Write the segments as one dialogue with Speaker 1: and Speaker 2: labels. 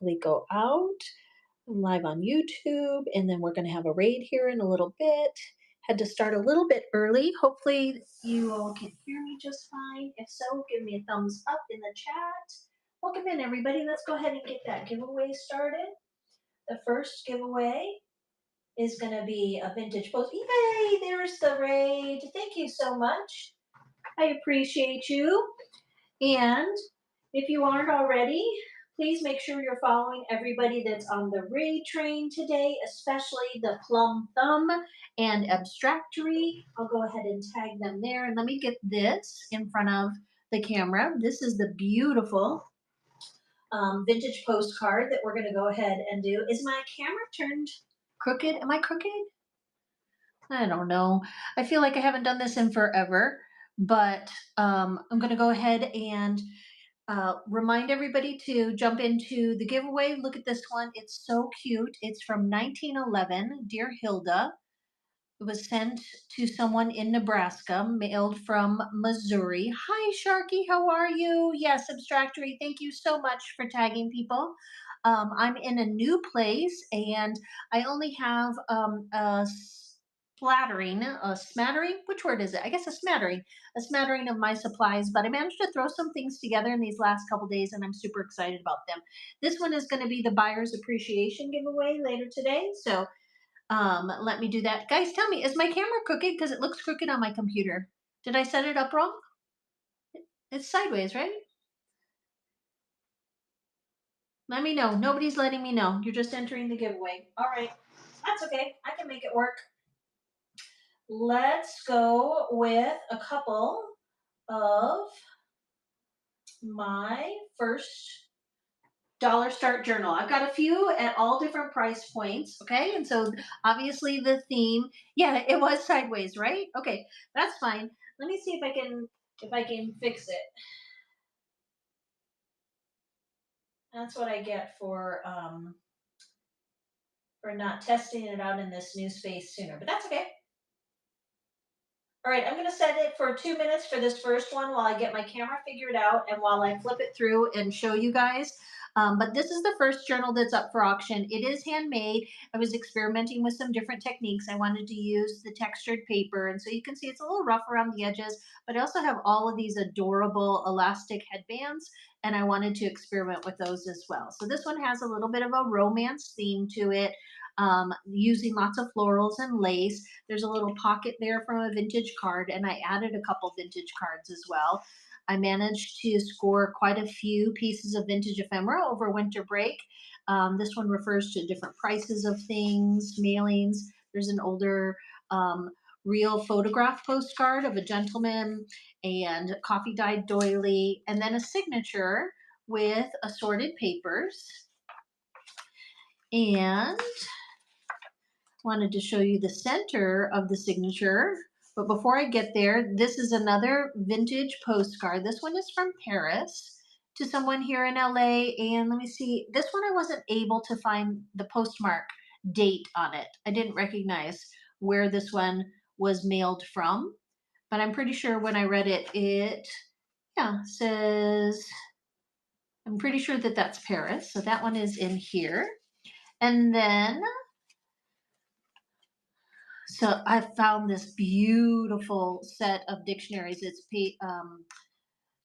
Speaker 1: probably go out. I'm live on YouTube, and then we're going to have a raid here in a little bit. Had to start a little bit early. Hopefully, you all can hear me just fine. If so, give me a thumbs up in the chat. Welcome in, everybody. Let's go ahead and get that giveaway started. The first giveaway is going to be a vintage post. Yay! There's the raid. Thank you so much. I appreciate you. And if you aren't already, please make sure you're following everybody that's on the raid train today, especially the Plum Thumb and Abstractory. I'll go ahead and tag them there. And let me get this in front of the camera. This is the beautiful vintage postcard that we're going to go ahead and do. Is my camera turned crooked? Am I crooked? I don't know. I feel like I haven't done this in forever, but I'm going to go ahead and remind everybody to jump into the giveaway. Look at this one. It's so cute. It's from 1911, Dear Hilda. It was sent to someone in Nebraska, mailed from Missouri. Hi, Sharky. How are you? Yes, Abstractory. Thank you so much for tagging people. I'm in a new place and I only have a smattering. Which word is it? I guess a smattering of my supplies, but I managed to throw some things together in these last couple days and I'm super excited about them. This one is going to be the buyer's appreciation giveaway later today. So let me do that. Guys, tell me, is my camera crooked? Because it looks crooked on my computer. Did I set it up wrong? It's sideways, right? Let me know. Nobody's letting me know. You're just entering the giveaway. All right. That's okay. I can make it work. Let's go with a couple of my first dollar start journal. I've got a few at all different price points. Okay. And so obviously the theme, yeah, it was sideways, right? Okay, that's fine. Let me see if I can fix it. That's what I get for not testing it out in this new space sooner. But that's okay. All right, I'm going to set it for 2 minutes for this first one while I get my camera figured out and while I flip it through and show you guys. But this is the first journal that's up for auction. It is handmade. I was experimenting with some different techniques. I wanted to use the textured paper. And so you can see it's a little rough around the edges, but I also have all of these adorable elastic headbands. And I wanted to experiment with those as well. So this one has a little bit of a romance theme to it, using lots of florals and lace. There's a little pocket there from a vintage card, and I added a couple vintage cards as well. I managed to score quite a few pieces of vintage ephemera over winter break. This one refers to different prices of things, mailings. There's an older real photograph postcard of a gentleman and coffee dyed doily, and then a signature with assorted papers. And wanted to show you the center of the signature. But before I get there, this is another vintage postcard. This one is from Paris to someone here in LA. And let me see, this one I wasn't able to find the postmark date on it. I didn't recognize where this one was mailed from. But I'm pretty sure when I read it, says, I'm pretty sure that that's Paris. So that one is in here. And then so I found this beautiful set of dictionaries. It's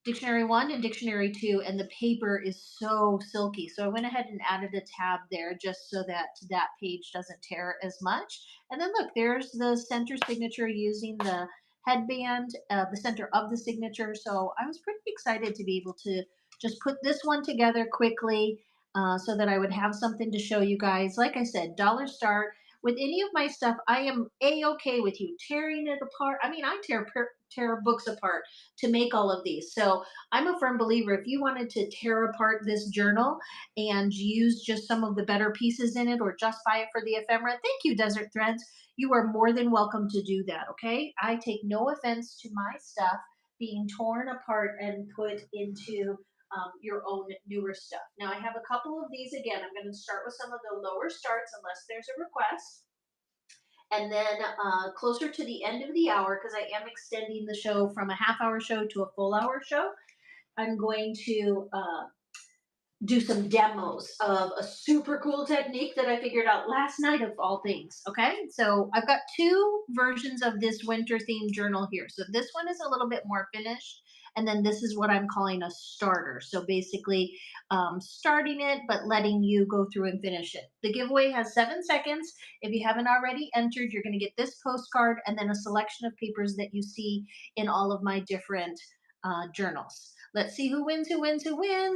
Speaker 1: Dictionary 1 and Dictionary 2, and the paper is so silky. So I went ahead and added a tab there just so that that page doesn't tear as much. And then look, there's the center signature using the headband, the center of the signature. So I was pretty excited to be able to just put this one together quickly, so that I would have something to show you guys. Like I said, dollar start. With any of my stuff, I am a-okay with you tearing it apart. I mean, I tear books apart to make all of these. So I'm a firm believer if you wanted to tear apart this journal and use just some of the better pieces in it or just buy it for the ephemera, thank you, Desert Threads. You are more than welcome to do that, okay? I take no offense to my stuff being torn apart and put into your own newer stuff. Now I have a couple of these again. I'm going to start with some of the lower starts unless there's a request. And then closer to the end of the hour, because I am extending the show from a half-hour show to a full-hour show, I'm going to do some demos of a super cool technique that I figured out last night of all things. Okay. So I've got two versions of this winter themed journal here. So this one is a little bit more finished. And then this is what I'm calling a starter. So basically, starting it, but letting you go through and finish it. The giveaway has 7 seconds. If you haven't already entered, you're going to get this postcard and then a selection of papers that you see in all of my different journals. Let's see who wins,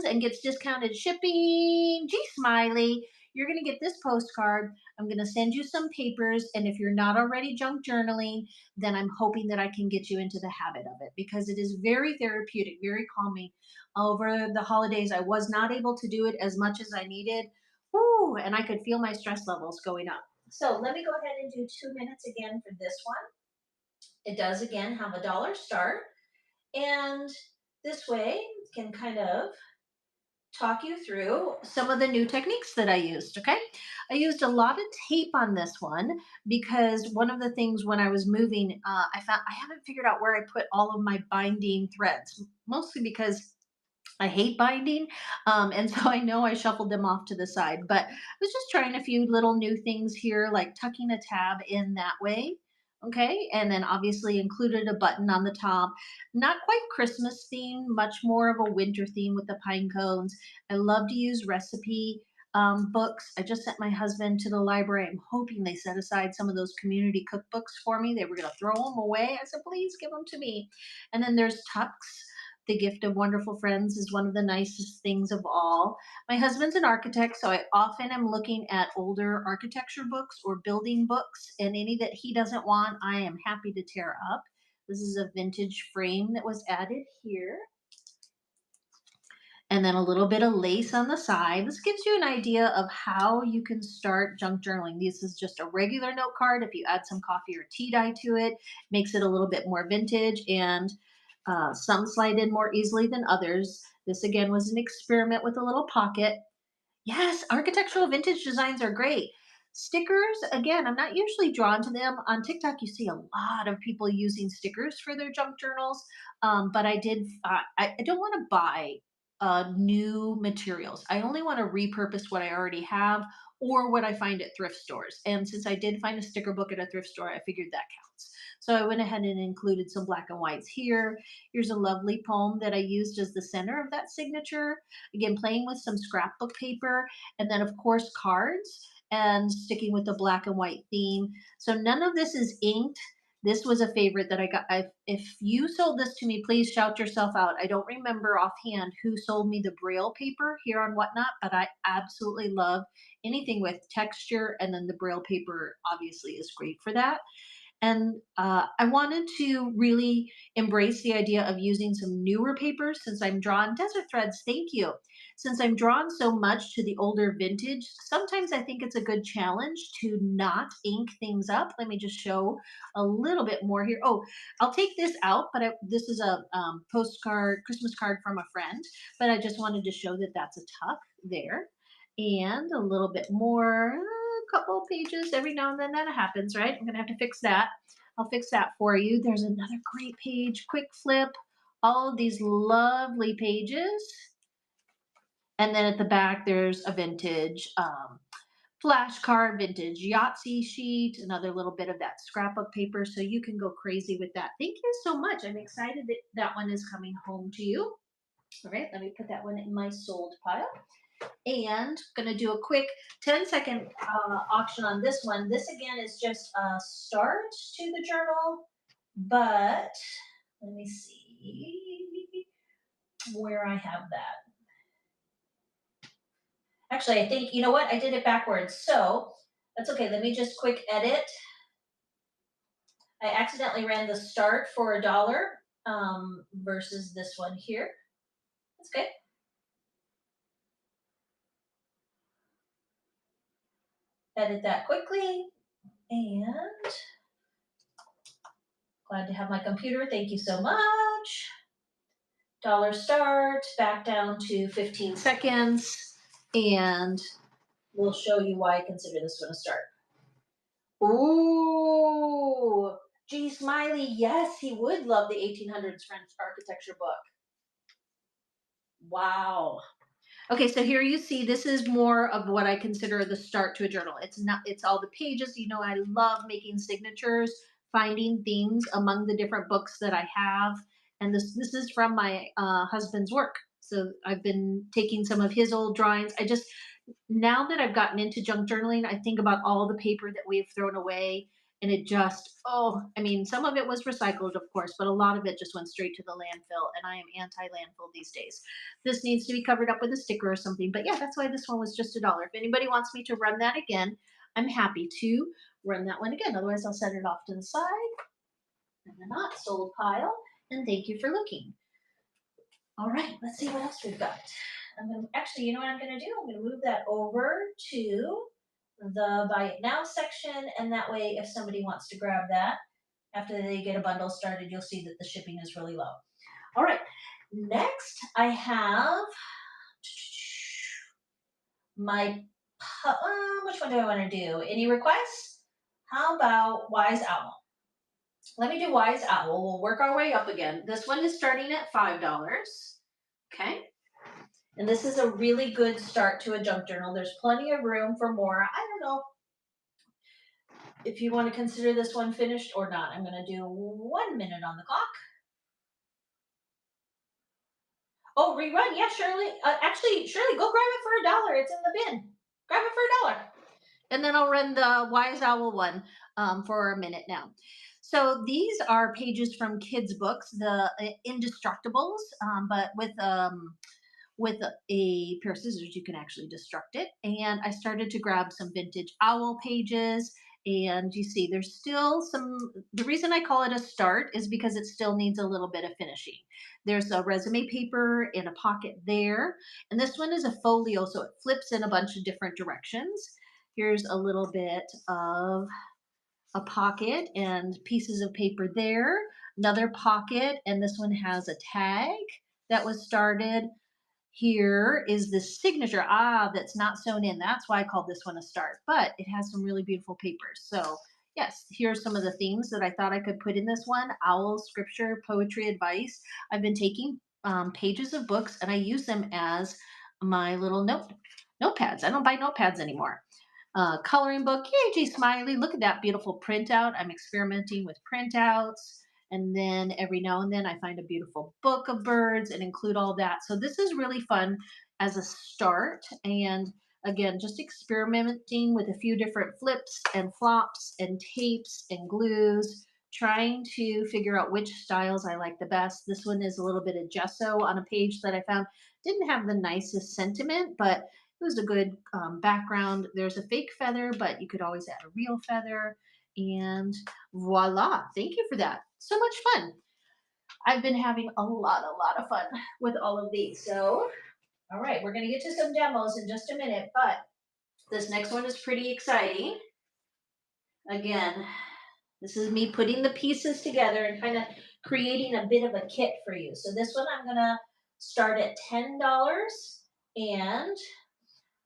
Speaker 1: and gets discounted shipping. Gee, Smiley, you're going to get this postcard. I'm going to send you some papers. And if you're not already junk journaling, then I'm hoping that I can get you into the habit of it because it is very therapeutic, very calming. Over the holidays, I was not able to do it as much as I needed. Woo, and I could feel my stress levels going up. So let me go ahead and do 2 minutes again for this one. It does again have a dollar start. And this way can kind of talk you through some of the new techniques that I used. Okay. I used a lot of tape on this one because one of the things when I was moving, I found I haven't figured out where I put all of my binding threads, mostly because I hate binding. And so I know I shuffled them off to the side, but I was just trying a few little new things here, like tucking a tab in that way. Okay. And then obviously included a button on the top. Not quite Christmas theme, much more of a winter theme with the pine cones. I love to use recipe books. I just sent my husband to the library. I'm hoping they set aside some of those community cookbooks for me. They were going to throw them away. I said, please give them to me. And then there's tucks. The gift of wonderful friends is one of the nicest things of all. My husband's an architect, so I often am looking at older architecture books or building books, and any that he doesn't want, I am happy to tear up. This is a vintage frame that was added here. And then a little bit of lace on the side. This gives you an idea of how you can start junk journaling. This is just a regular note card. If you add some coffee or tea dye to it, makes it a little bit more vintage, and some slide in more easily than others. This again was an experiment with a little pocket. Yes, architectural vintage designs are great. Stickers, again, I'm not usually drawn to them. On TikTok, you see a lot of people using stickers for their junk journals, but I don't want to buy new materials. I only want to repurpose what I already have or what I find at thrift stores. And since I did find a sticker book at a thrift store, I figured that counts. So I went ahead and included some black and whites here. Here's a lovely poem that I used as the center of that signature. Again, playing with some scrapbook paper, and then, of course, cards, and sticking with the black and white theme. So none of this is inked. This was a favorite that I got. If you sold this to me, please shout yourself out. I don't remember offhand who sold me the Braille paper here on Whatnot, but I absolutely love anything with texture, and then the Braille paper obviously is great for that. And I wanted to really embrace the idea of using some newer papers since I'm drawn, desert threads, thank you. Since I'm drawn so much to the older vintage, sometimes I think it's a good challenge to not ink things up. Let me just show a little bit more here. Oh, I'll take this out, but this is a postcard, Christmas card from a friend, but I just wanted to show that that's a tuck there. And a little bit more, couple pages every now and then that happens, right? I'm gonna have to fix that. I'll fix that for you. There's another great page, quick flip, all of these lovely pages. And then at the back, there's a vintage flashcard, vintage Yahtzee sheet, another little bit of that scrapbook paper. So you can go crazy with that. Thank you so much. I'm excited that that one is coming home to you. All right, let me put that one in my sold pile. And going to do a quick 10-second auction on this one. This again is just a start to the journal, but let me see where I have that. Actually, I think, you know what? I did it backwards. So that's okay. Let me just quick edit. I accidentally ran the start for $1 versus this one here. That's okay. Edit that quickly. And glad to have my computer. Thank you so much. Dollar start, back down to 15 seconds, and we'll show you why I consider this one a start. Ooh, G. Smiley, yes, he would love the 1800s French architecture book. Wow. Okay, so here you see this is more of what I consider the start to a journal. It's not, it's all the pages. You know, I love making signatures, finding themes among the different books that I have. And this is from my husband's work. So I've been taking some of his old drawings. I just, now that I've gotten into junk journaling, I think about all the paper that we've thrown away. And it just, oh, I mean, some of it was recycled, of course, but a lot of it just went straight to the landfill. And I am anti landfill these days. This needs to be covered up with a sticker or something. But yeah, that's why this one was just $1. If anybody wants me to run that again, I'm happy to run that one again. Otherwise, I'll set it off to the side in the not sold pile. And thank you for looking. All right, let's see what else we've got. I'm gonna actually, you know what I'm gonna do? I'm gonna move that over to the buy it now section, and that way, if somebody wants to grab that after they get a bundle started, you'll see that the shipping is really low. All right, next I have my, which one do I want to do? Any requests? How about Wise Owl? Let me do Wise Owl. We'll work our way up again. This one is starting at $5. Okay. And this is a really good start to a junk journal. There's plenty of room for more. I don't know if you want to consider this one finished or not. I'm going to do 1 minute on the clock. Oh, rerun. Yeah, Shirley. Actually, Shirley, go grab it for $1. It's in the bin. Grab it for $1. And then I'll run the Wise Owl one for a minute now. So these are pages from kids' books, the Indestructibles, but with a pair of scissors, you can actually destruct it. And I started to grab some vintage owl pages. And you see, there's still some. The reason I call it a start is because it still needs a little bit of finishing. There's a resume paper in a pocket there. And this one is a folio, so it flips in a bunch of different directions. Here's a little bit of a pocket and pieces of paper there. Another pocket, and this one has a tag that was started. Here is the signature. Ah, that's not sewn in. That's why I called this one a start, but it has some really beautiful papers. So yes, here's some of the themes that I thought I could put in this one: owl, scripture, poetry, advice. I've been taking pages of books and I use them as my little notepads. I don't buy notepads anymore. Coloring book, yay, G Smiley. Look at that beautiful printout. I'm experimenting with printouts. And then every now and then I find a beautiful book of birds and include all that. So this is really fun as a start. And again, just experimenting with a few different flips and flops and tapes and glues, trying to figure out which styles I like the best. This one is a little bit of gesso on a page that I found didn't have the nicest sentiment, but it was a good background. There's a fake feather, but you could always add a real feather. And voila, thank you for that. So much fun. I've been having a lot of fun with all of these. So, all right, we're going to get to some demos in just a minute, but this next one is pretty exciting. Again, this is me putting the pieces together and kind of creating a bit of a kit for you. So this one I'm going to start at $10 and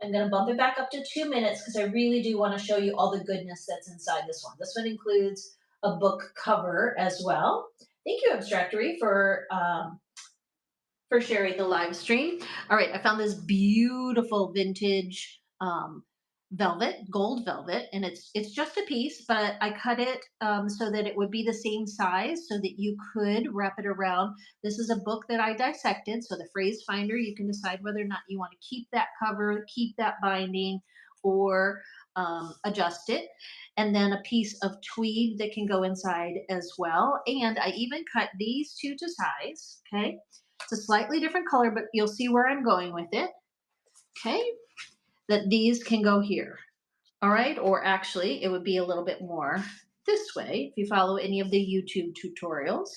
Speaker 1: I'm going to bump it back up to 2 minutes because I really do want to show you all the goodness that's inside this one. This one includes a book cover as well. Thank you, Abstractory, for sharing the live stream. All right, I found this beautiful vintage velvet, gold velvet, and it's just a piece, but I cut it so that it would be the same size so that you could wrap it around. This is a book that I dissected, so the phrase finder, you can decide whether or not you want to keep that cover, keep that binding, or adjust it. And then a piece of tweed that can go inside as well. And I even cut these two to size, okay? It's a slightly different color, but you'll see where I'm going with it, okay? That these can go here, all right? Or actually, it would be a little bit more this way if you follow any of the YouTube tutorials,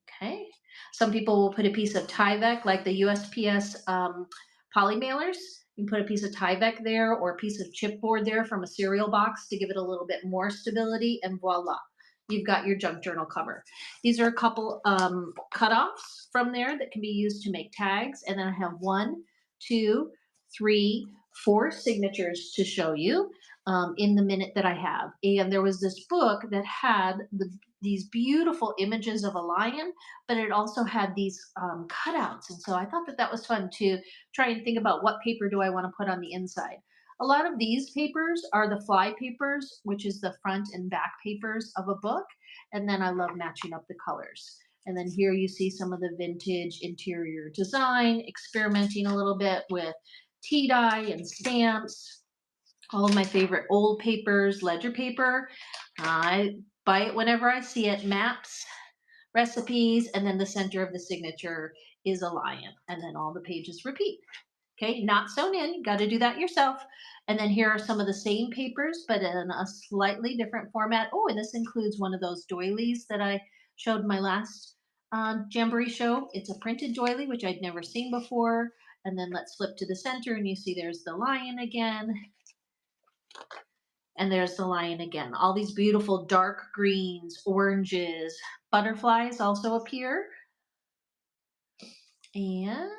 Speaker 1: okay? Some people will put a piece of Tyvek, like the USPS poly mailers. You can put a piece of Tyvek there or a piece of chipboard there from a cereal box to give it a little bit more stability, and voila, you've got your junk journal cover. These are a couple cutoffs from there that can be used to make tags, and then I have 1, 2, 3, 4 signatures to show you in the minute that I have. And there was this book that had the these beautiful images of a lion, but it also had these cutouts. And so I thought that that was fun to try and think about what paper do I want to put on the inside. A lot of these papers are the fly papers, which is the front and back papers of a book. And then I love matching up the colors. And then here you see some of the vintage interior design, experimenting a little bit with tea dye and stamps. All of my favorite old papers, ledger paper. I buy it whenever I see it. Maps, recipes, and then the center of the signature is a lion. And then all the pages repeat. Okay, not sewn in. You got to do that yourself. And then here are some of the same papers, but in a slightly different format. Oh, and this includes one of those doilies that I showed my last jamboree show. It's a printed doily, which I'd never seen before. And then let's flip to the center, and you see there's the lion again. And there's the lion again. All these beautiful dark greens, oranges, butterflies also appear. And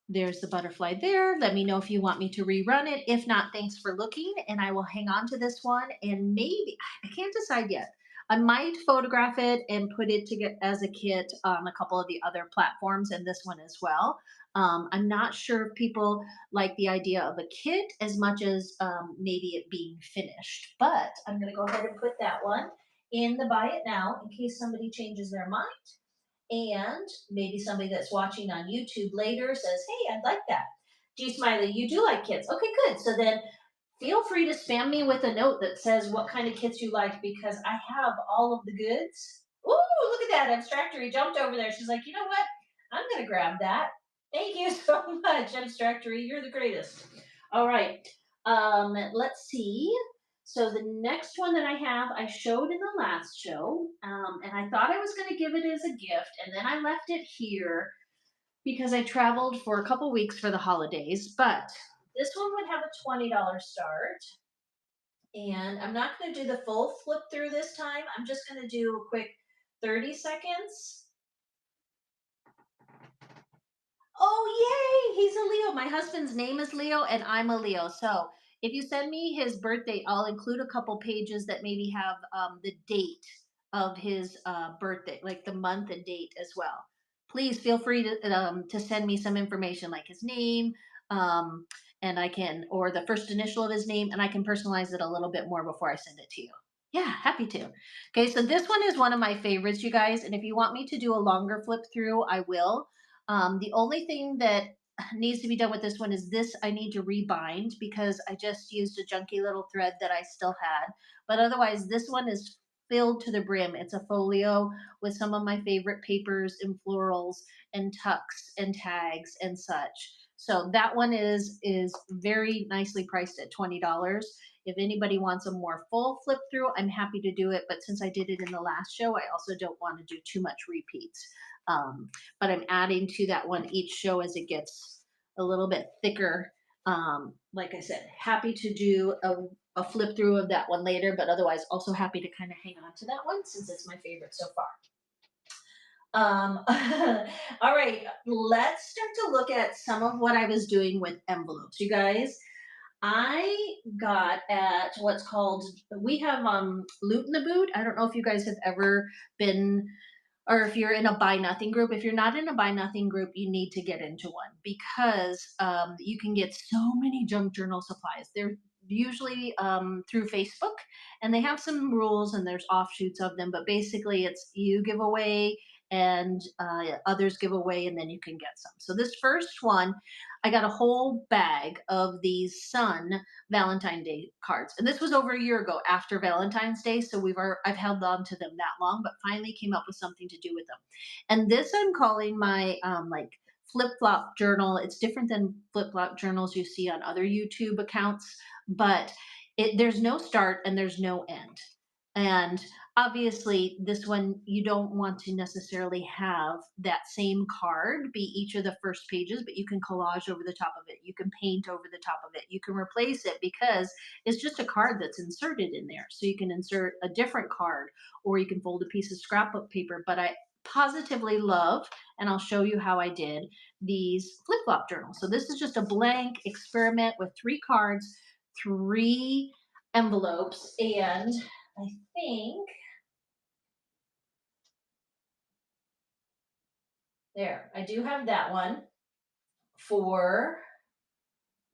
Speaker 1: there's the butterfly there. Let me know if you want me to rerun it. If not, thanks for looking. And I will hang on to this one. And maybe, I can't decide yet. I might photograph it and put it to get as a kit on a couple of the other platforms and this one as well. I'm not sure if people like the idea of a kit as much as maybe it being finished. But I'm going to go ahead and put that one in the buy it now in case somebody changes their mind. And maybe somebody that's watching on YouTube later says, hey, I'd like that. G Smiley, you do like kits. Okay, good. So then feel free to spam me with a note that says what kind of kits you like because I have all of the goods. Ooh, look at that. Abstractory jumped over there. She's like, you know what? I'm going to grab that. Thank you so much, Abstractory. You're the greatest. All right. Let's see. So the next one that I have, I showed in the last show, and I thought I was going to give it as a gift, and then I left it here because I traveled for a couple weeks for the holidays. But this one would have a $20 start, and I'm not going to do the full flip through this time. I'm just going to do a quick 30 seconds. Oh, yay! He's a Leo. My husband's name is Leo, and I'm a Leo. So if you send me his birthday, I'll include a couple pages that maybe have the date of his birthday, like the month and date as well. Please feel free to send me some information like his name, and I can, or the first initial of his name, and I can personalize it a little bit more before I send it to you. Yeah, happy to. Okay, so this one is one of my favorites, you guys. And if you want me to do a longer flip through, I will. The only thing that needs to be done with this one is this I need to rebind because I just used a junky little thread that I still had. But otherwise, this one is filled to the brim. It's a folio with some of my favorite papers and florals and tucks and tags and such. So that one is very nicely priced at $20. If anybody wants a more full flip through, I'm happy to do it. But since I did it in the last show, I also don't want to do too much repeats. But I'm adding to that one each show as it gets a little bit thicker. Like I said, happy to do a flip through of that one later, but otherwise also happy to kind of hang on to that one since it's my favorite so far. All right, let's start to look at some of what I was doing with envelopes. You guys, I got at what's called, we have Loot in the Boot. I don't know if you guys have ever been, or if you're in a buy nothing group. If you're not in a buy nothing group, you need to get into one because you can get so many junk journal supplies. They're usually through Facebook, and they have some rules and there's offshoots of them. But basically, it's you give away and others give away, and then you can get some. So this first one, I got a whole bag of these Sun Valentine Day cards, and this was over a year ago after Valentine's Day. So I've held on to them that long, but finally came up with something to do with them. And this I'm calling my like flip flop journal. It's different than flip flop journals you see on other YouTube accounts, but there's no start and there's no end. And obviously, this one, you don't want to necessarily have that same card be each of the first pages, but you can collage over the top of it. You can paint over the top of it. You can replace it because it's just a card that's inserted in there. So you can insert a different card or you can fold a piece of scrapbook paper. But I positively love, and I'll show you how I did, these flip flop journals. So this is just a blank experiment with 3 cards, 3 envelopes, and I think There, I do have that one for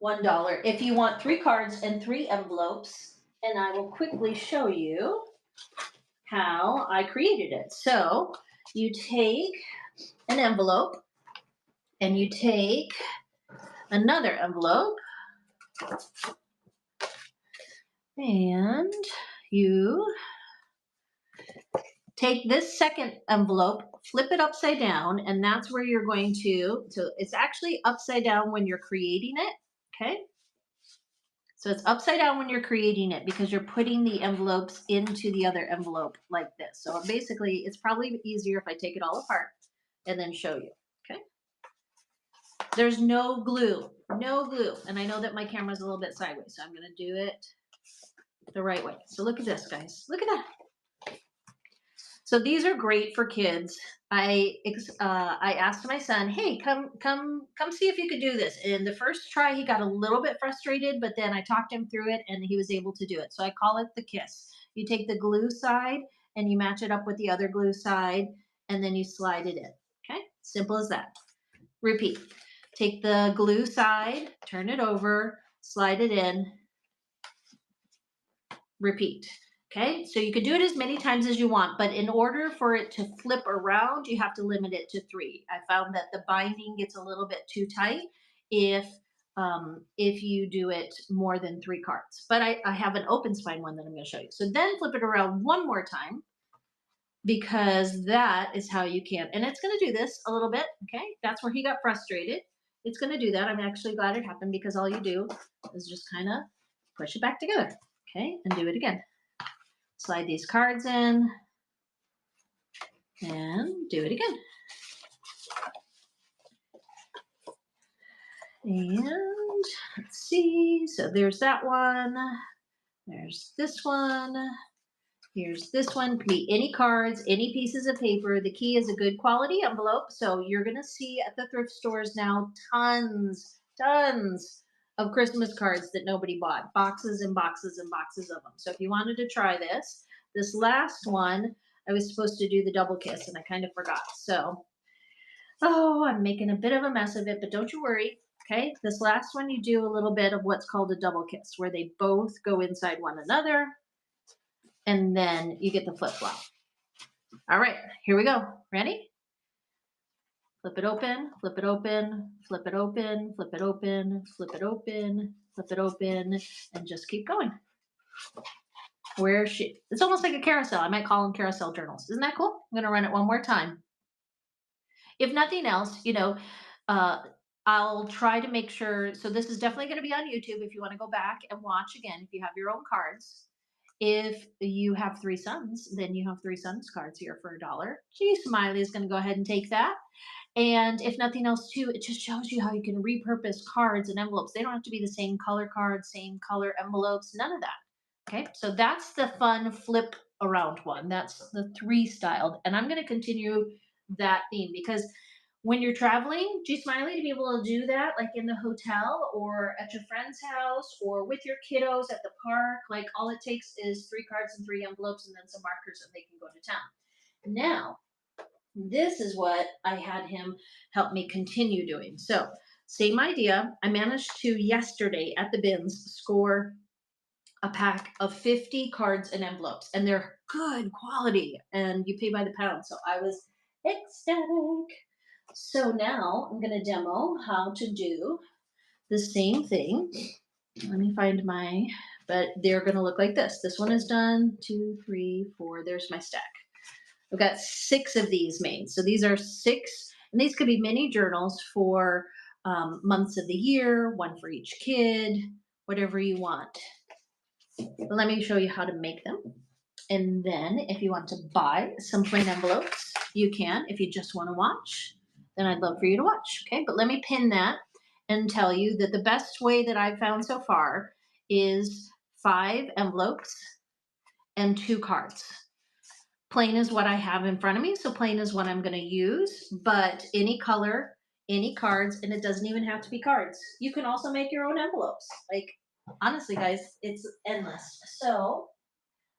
Speaker 1: $1. If you want 3 cards and 3 envelopes, and I will quickly show you how I created it. So you take an envelope and you take another envelope and you take this second envelope, flip it upside down, and that's where you're going to, so it's actually upside down when you're creating it, okay? So it's upside down when you're creating it because you're putting the envelopes into the other envelope like this. So basically, it's probably easier if I take it all apart and then show you, okay? There's no glue, no glue. And I know that my camera's a little bit sideways, so I'm gonna do it the right way. So look at this, guys. Look at that. So these are great for kids. I asked my son, "Hey, come see if you could do this." And the first try, he got a little bit frustrated, but then I talked him through it, and he was able to do it. So I call it the kiss. You take the glue side and you match it up with the other glue side, and then you slide it in. Okay, simple as that. Repeat. Take the glue side, turn it over, slide it in. Repeat. Okay, so you could do it as many times as you want, but in order for it to flip around, you have to limit it to 3. I found that the binding gets a little bit too tight if you do it more than 3 cards. But I have an open spine one that I'm going to show you. So then flip it around one more time because that is how you can. And it's going to do this a little bit. Okay, that's where he got frustrated. It's going to do that. I'm actually glad it happened because all you do is just kind of push it back together. Okay, and do it again. Slide these cards in and do it again. And let's see. So there's that one. There's this one. Here's this one. Could be any cards, any pieces of paper. The key is a good quality envelope. So you're going to see at the thrift stores now tons of Christmas cards that nobody bought. Boxes and boxes and boxes of them. So if you wanted to try this last one, I was supposed to do the double kiss and I kind of forgot. So, oh, I'm making a bit of a mess of it, but don't you worry. Okay, this last one, you do a little bit of what's called a double kiss, where they both go inside one another, and then you get the flip flop. All right, here we go. Ready? Flip it open, flip it open, flip it open, flip it open, flip it open, flip it open, and just keep going. Where she? It's almost like a carousel. I might call them carousel journals. Isn't that cool? I'm going to run it one more time. If nothing else, uh, I'll try to make sure. So this is definitely going to be on YouTube if you want to go back and watch again. If you have your own cards, if you have 3 sons, then you have 3 sons cards here for $1. Gee, Smiley is going to go ahead and take that. And if nothing else, too, it just shows you how you can repurpose cards and envelopes. They don't have to be the same color cards, same color envelopes, none of that. Okay, so that's the fun flip around one. That's the 3 styled. And I'm going to continue that theme because when you're traveling, G Smiley, to be able to do that, like in the hotel or at your friend's house or with your kiddos at the park, like all it takes is 3 cards and 3 envelopes and then some markers and they can go to town. Now, this is what I had him help me continue doing. So, same idea. I managed to yesterday at the bins score a pack of 50 cards and envelopes, and they're good quality, and you pay by the pound. So I was ecstatic. So now I'm going to demo how to do the same thing. Let me find but they're going to look like this. This one is done. 2, 3, 4. There's my stack. I've got 6 of these made. So these are 6, and these could be mini journals for months of the year, one for each kid, whatever you want. Let me show you how to make them. And then if you want to buy some plain envelopes, you can. If you just want to watch, then I'd love for you to watch. Okay, but let me pin that and tell you that the best way that I've found so far is 5 envelopes and 2 cards. Plain is what I have in front of me, so plain is what I'm going to use, but any color, any cards, and it doesn't even have to be cards. You can also make your own envelopes. Like, honestly, guys, it's endless. So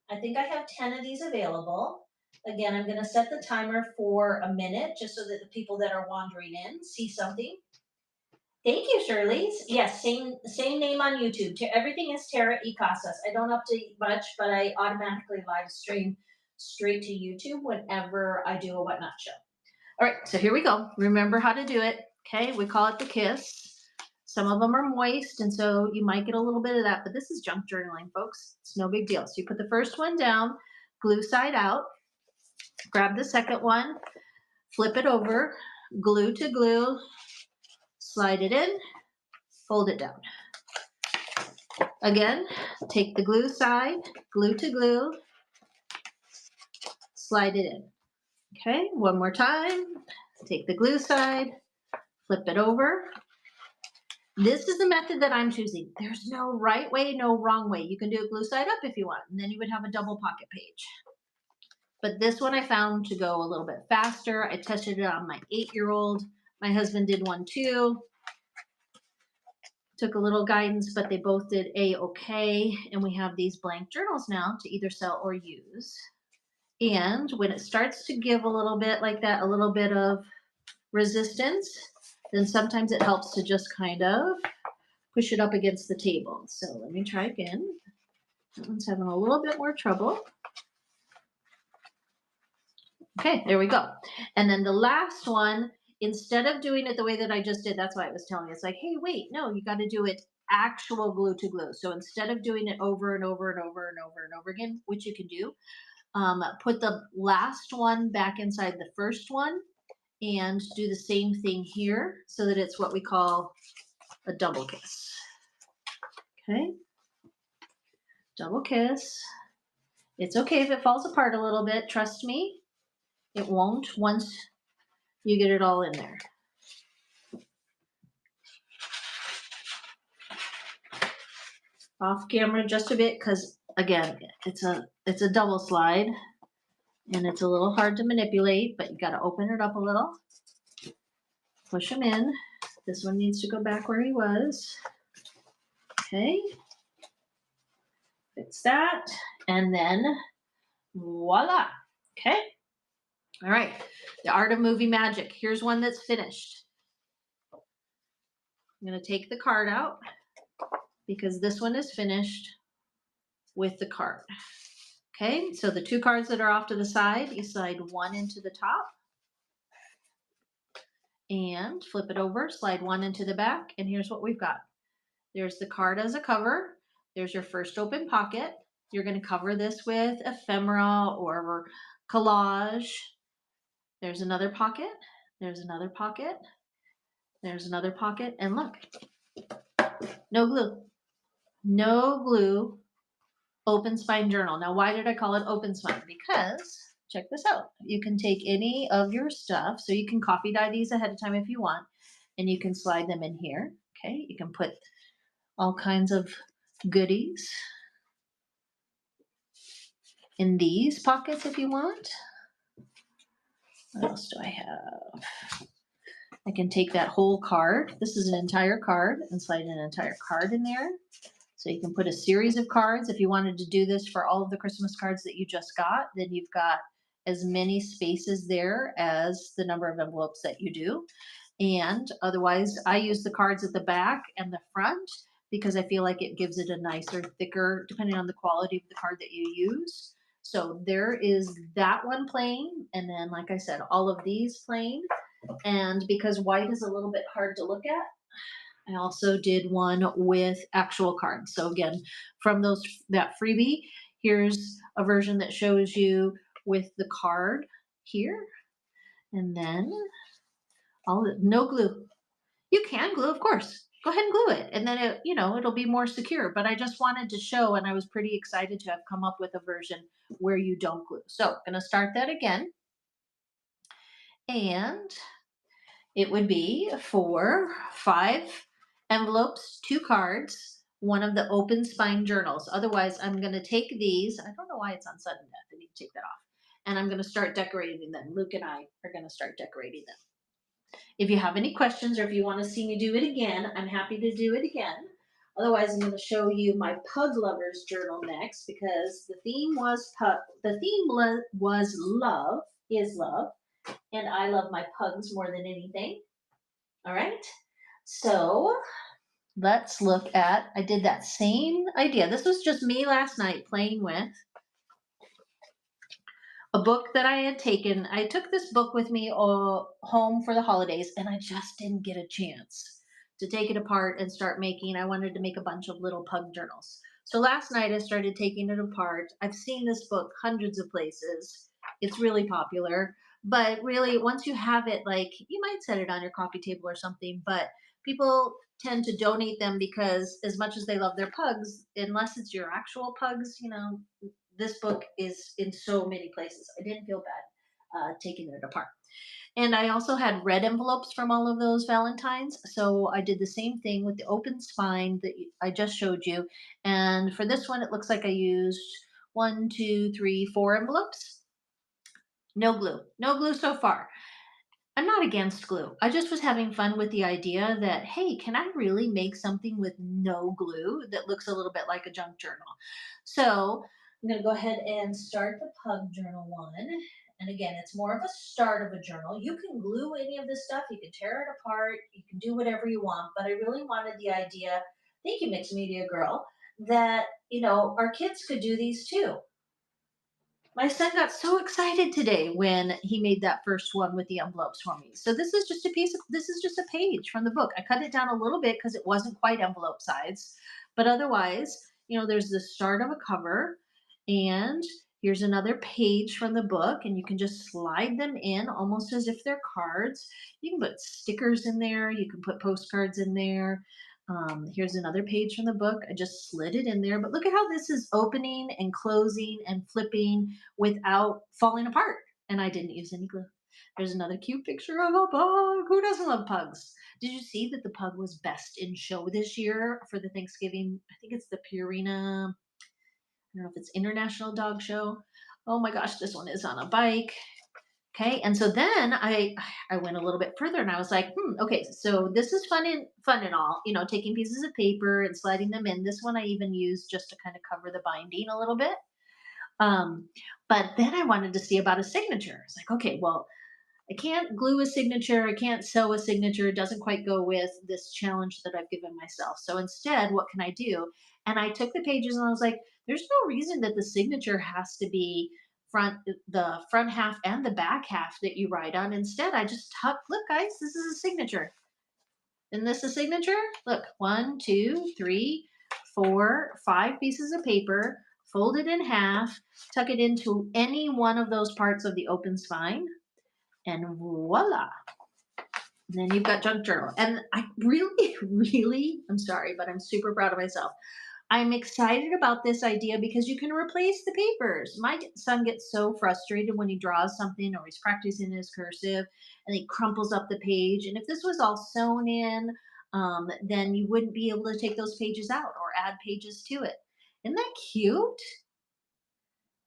Speaker 1: I think I have 10 of these available. Again, I'm going to set the timer for a minute just so that the people that are wandering in see something. Thank you, Shirley's. Yes, same name on YouTube. Everything is Tara E. Casas. I don't update much, but I automatically live stream straight to YouTube whenever I do a Whatnot show. All right, so here we go. Remember how to do it. Okay, we call it the kiss. Some of them are moist, and so you might get a little bit of that, but this is junk journaling, folks. It's no big deal. So you put the first one down, glue side out, grab the second one, flip it over, glue to glue, slide it in, fold it down. Again, take the glue side, glue to glue, slide it in. Okay, one more time. Take the glue side, flip it over. This is the method that I'm choosing. There's no right way, no wrong way. You can do it glue side up if you want, and then you would have a double pocket page. But this one I found to go a little bit faster. I tested it on my 8-year-old. My husband did one too. Took a little guidance, but they both did A-okay. And we have these blank journals now to either sell or use. And when it starts to give a little bit like that, a little bit of resistance, then sometimes it helps to just kind of push it up against the table. So let me try again. That one's having a little bit more trouble. Okay, there we go. And then the last one, instead of doing it the way that I just did, that's why it was telling us like, hey, wait, no, you got to do it actual glue to glue. So instead of doing it over and over and over and over and over again, which you can do, put the last one back inside the first one and do the same thing here so that it's what we call a double kiss. Okay, double kiss. It's okay if it falls apart a little bit. Trust me, it won't once you get it all in there. Off camera just a bit because again, it's a double slide and it's a little hard to manipulate, but you got to open it up a little. Push them in. This one needs to go back where he was. Okay. Fix that. And then voila. Okay. All right. The Art of Movie Magic. Here's one that's finished. I'm going to take the card out because this one is finished with the card. Okay. So the two cards that are off to the side, you slide one into the top and flip it over, slide one into the back. And here's what we've got. There's the card as a cover. There's your first open pocket. You're going to cover this with ephemera or collage. There's another pocket. There's another pocket. There's another pocket. And look, no glue. No glue. Open spine journal. Now, why did I call it open spine? Because, check this out. You can take any of your stuff. So you can coffee dye these ahead of time if you want. And you can slide them in here. Okay. You can put all kinds of goodies in these pockets if you want. What else do I have? I can take that whole card. This is an entire card and slide an entire card in there. So you can put a series of cards. If you wanted to do this for all of the Christmas cards that you just got, then you've got as many spaces there as the number of envelopes that you do. And otherwise, I use the cards at the back and the front because I feel like it gives it a nicer, thicker, depending on the quality of the card that you use. So there is that one plain. And then, like I said, all of these plain. And because white is a little bit hard to look at, I also did one with actual cards. So again, from that freebie, here's a version that shows you with the card here. And then no glue. You can glue, of course. Go ahead and glue it. And then it'll be more secure. But I just wanted to show, and I was pretty excited to have come up with a version where you don't glue. So I'm going to start that again. And it would be for 5 envelopes, 2 cards, one of the open spine journals. Otherwise, I'm going to take these. I don't know why it's on sudden death. I need to take that off. And I'm going to start decorating them. Luke and I are going to start decorating them. If you have any questions or if you want to see me do it again, I'm happy to do it again. Otherwise, I'm going to show you my pug lovers journal next because the theme was was love, is love, and I love my pugs more than anything. All right. So let's look at, I did that same idea. This was just me last night playing with a book that I had taken. I took this book with me home for the holidays, and I just didn't get a chance to take it apart and start making. I wanted to make a bunch of little pug journals. So last night I started taking it apart. I've seen this book hundreds of places. It's really popular, but really, once you have it, like you might set it on your coffee table or something, but people tend to donate them because as much as they love their pugs, unless it's your actual pugs, this book is in so many places. I didn't feel bad taking it apart. And I also had red envelopes from all of those Valentines. So I did the same thing with the open spine that I just showed you. And for this one, it looks like I used one, two, three, four envelopes. No glue. No glue so far. I'm not against glue. I just was having fun with the idea that, hey, can I really make something with no glue that looks a little bit like a junk journal? So I'm going to go ahead and start the pug journal one. And again, it's more of a start of a journal. You can glue any of this stuff, you can tear it apart, you can do whatever you want. But I really wanted the idea, thank you, Mixed Media Girl, that, our kids could do these too. My son got so excited today when he made that first one with the envelopes for me. So this is just a page from the book. I cut it down a little bit because it wasn't quite envelope size. But otherwise, there's the start of a cover, and here's another page from the book, and you can just slide them in almost as if they're cards. You can put stickers in there, you can put postcards in there. Here's another page from the book. I just slid it in there, but look at how this is opening and closing and flipping without falling apart. And I didn't use any glue. There's another cute picture of a pug. Who doesn't love pugs? Did you see that the pug was best in show this year for the Thanksgiving? I think it's the Purina. I don't know if it's International Dog Show. Oh my gosh, this one is on a bike. Okay, and so then I went a little bit further and I was like, okay, so this is fun and all, taking pieces of paper and sliding them in. This one I even used just to kind of cover the binding a little bit. Um, but then I wanted to see about a signature. It's like, okay, well, I can't glue a signature. I can't sew a signature. It doesn't quite go with this challenge that I've given myself. So instead, what can I do? And I took the pages and I was like, there's no reason that the signature has to be the front half and the back half that you write on. Instead, I just look, guys, this is a signature. Isn't this a signature? Look, one, two, three, four, five pieces of paper, fold it in half, tuck it into any one of those parts of the open spine, and voila. And then you've got junk journal. And I really, really, I'm sorry, but I'm super proud of myself. I'm excited about this idea because you can replace the papers. My son gets so frustrated when he draws something or he's practicing his cursive and he crumples up the page. And if this was all sewn in, then you wouldn't be able to take those pages out or add pages to it. Isn't that cute?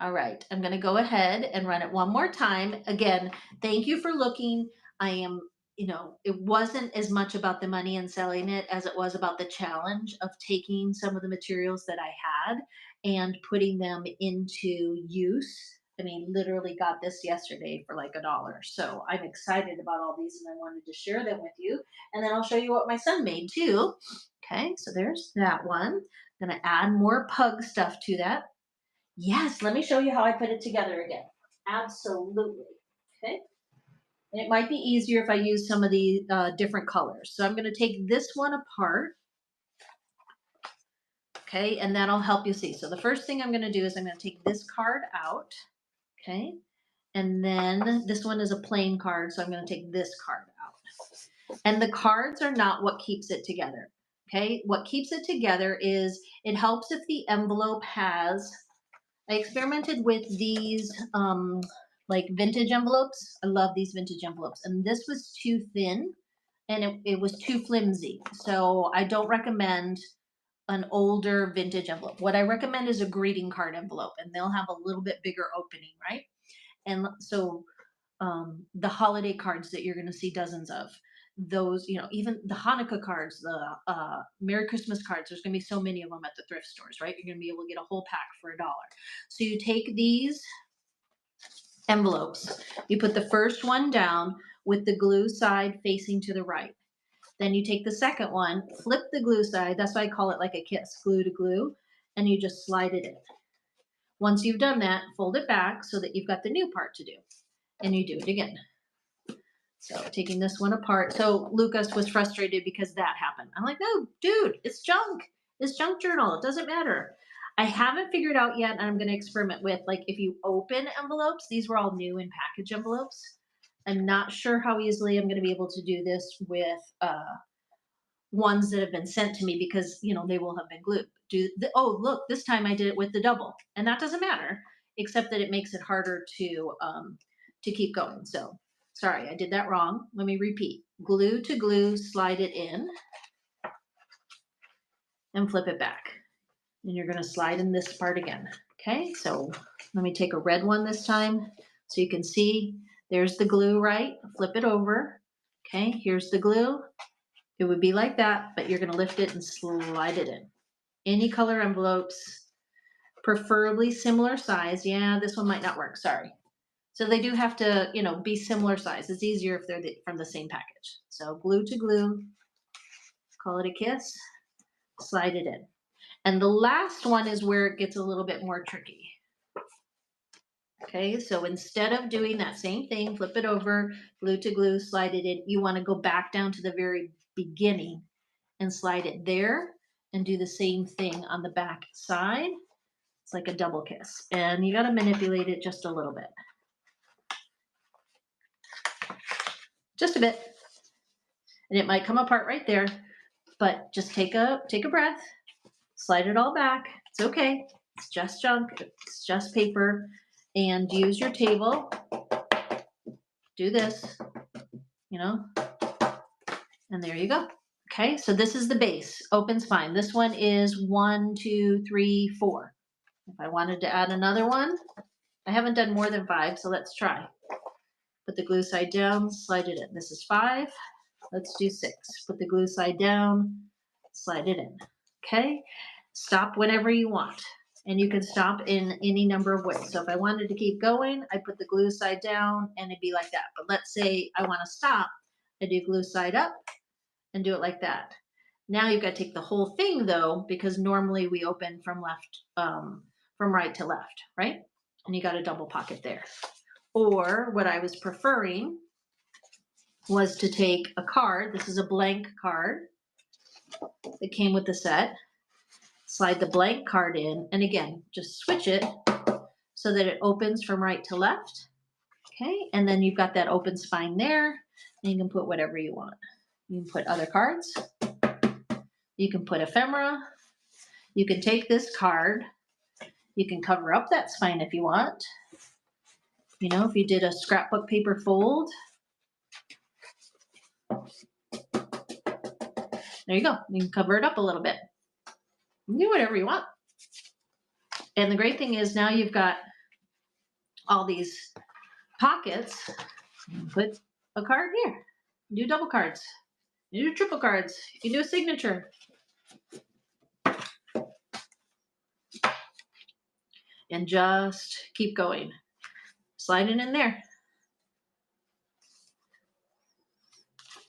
Speaker 1: All right, I'm going to go ahead and run it one more time. Again, thank you for looking. I am, it wasn't as much about the money and selling it as it was about the challenge of taking some of the materials that I had and putting them into use. I mean, literally got this yesterday for like $1. So I'm excited about all these and I wanted to share them with you. And then I'll show you what my son made too. Okay, so there's that one. I'm going to add more pug stuff to that. Yes, let me show you how I put it together again. Absolutely. Okay. And it might be easier if I use some of the different colors. So I'm going to take this one apart. Okay. And that'll help you see. So the first thing I'm going to do is I'm going to take this card out. Okay. And then this one is a plain card. So I'm going to take this card out. And the cards are not what keeps it together. Okay. What keeps it together is it helps if the envelope has, I experimented with these like vintage envelopes. I love these vintage envelopes. And this was too thin and it was too flimsy. So I don't recommend an older vintage envelope. What I recommend is a greeting card envelope and they'll have a little bit bigger opening, right? And so the holiday cards that you're going to see dozens of. those, even the Hanukkah cards, the Merry Christmas cards, there's going to be so many of them at the thrift stores, right? You're going to be able to get a whole pack for $1. So you take these envelopes, you put the first one down with the glue side facing to the right. Then you take the second one, flip the glue side. That's why I call it like a kiss, glue to glue, and you just slide it in. Once you've done that, fold it back so that you've got the new part to do, and you do it again. So taking this one apart. So Lucas was frustrated because that happened. I'm like, no, dude, it's junk. It's junk journal. It doesn't matter. I haven't figured out yet, and I'm going to experiment with, like, if you open envelopes, these were all new in package envelopes. I'm not sure how easily I'm going to be able to do this with ones that have been sent to me because, they will have been glued. Oh, look, this time I did it with the double, and that doesn't matter, except that it makes it harder to keep going. So sorry, I did that wrong. Let me repeat. Glue to glue, slide it in, and flip it back. And you're going to slide in this part again. Okay, so let me take a red one this time so you can see there's the glue, right? Flip it over. Okay, here's the glue. It would be like that, but you're going to lift it and slide it in. Any color envelopes, preferably similar size. Yeah, this one might not work. Sorry. So they do have to, be similar size. It's easier if they're from the same package. So glue to glue, call it a kiss, slide it in. And the last one is where it gets a little bit more tricky. Okay, so instead of doing that same thing, flip it over, glue to glue, slide it in, you want to go back down to the very beginning and slide it there and do the same thing on the back side. It's like a double kiss. And you got to manipulate it just a little bit. Just a bit. And it might come apart right there, but just take a breath, slide it all back. It's okay. It's just junk. It's just paper. And use your table. Do this, and there you go. Okay, so this is the base. Opens fine. This one is 1, 2, 3, 4. If I wanted to add another one, I haven't done more than 5, so let's try. Put the glue side down, slide it in. This is 5. Let's do 6. Put the glue side down, slide it in. Okay, stop whenever you want. And you can stop in any number of ways. So if I wanted to keep going, I put the glue side down and it'd be like that. But let's say I want to stop, I do glue side up and do it like that. Now you've got to take the whole thing though, because normally we open from right to left, right? And you got a double pocket there. Or what I was preferring was to take a card. This is a blank card that came with the set. Slide the blank card in, and again, just switch it so that it opens from right to left. Okay, and then you've got that open spine there, and you can put whatever you want. You can put other cards. You can put ephemera. You can take this card. You can cover up that spine if you want. If you did a scrapbook paper fold. There you go. You can cover it up a little bit. Do whatever you want. And the great thing is now you've got all these pockets. Put a card here. Do double cards. You do triple cards. You can do a signature. And just keep going. Slide it in there.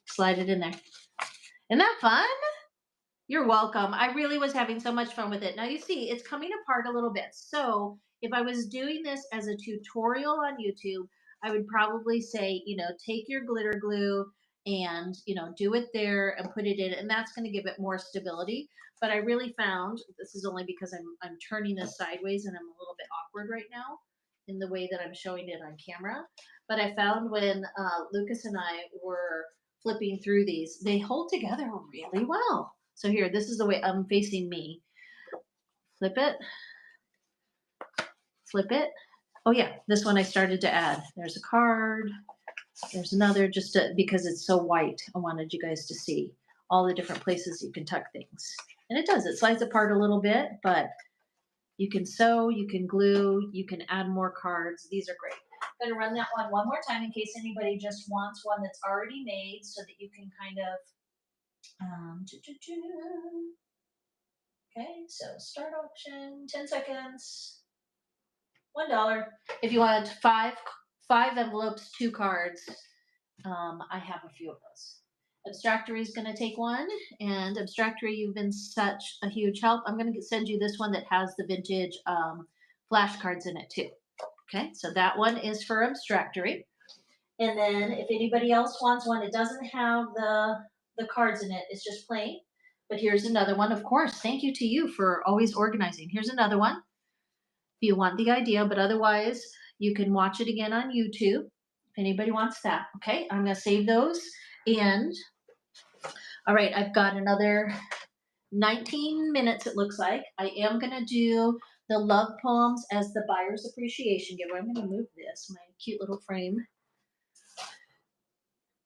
Speaker 1: Slide it in there. Isn't that fun? You're welcome. I really was having so much fun with it. Now you see, it's coming apart a little bit. So if I was doing this as a tutorial on YouTube, I would probably say, take your glitter glue and, do it there and put it in, and that's going to give it more stability. But I really found, this is only because I'm turning this sideways and I'm a little bit awkward right now in the way that I'm showing it on camera. But I found when Lucas and I were flipping through these, they hold together really well. So here, this is the way I'm facing me. Flip it. Flip it. Oh yeah, this one I started to add. There's a card. There's another, because it's so white. I wanted you guys to see all the different places you can tuck things. And it does. It slides apart a little bit, but you can sew, you can glue, you can add more cards. These are great. going to run that one more time in case anybody just wants one that's already made so that you can kind of, okay, so start auction, 10 seconds, $1. If you want five envelopes, 2 cards, I have a few of those. Abstractory is going to take one, and Abstractory, you've been such a huge help. I'm going to send you this one that has the vintage flashcards in it too. Okay, so that one is for Abstractory. And then if anybody else wants one, it doesn't have the cards in it. It's just plain. But here's another one. Of course, thank you to you for always organizing. Here's another one if you want the idea, but otherwise you can watch it again on YouTube if anybody wants that. Okay, I'm going to save those. And all right, I've got another 19 minutes, it looks like. I am going to do the love poems as the buyer's appreciation giver. I'm going to move this, my cute little frame.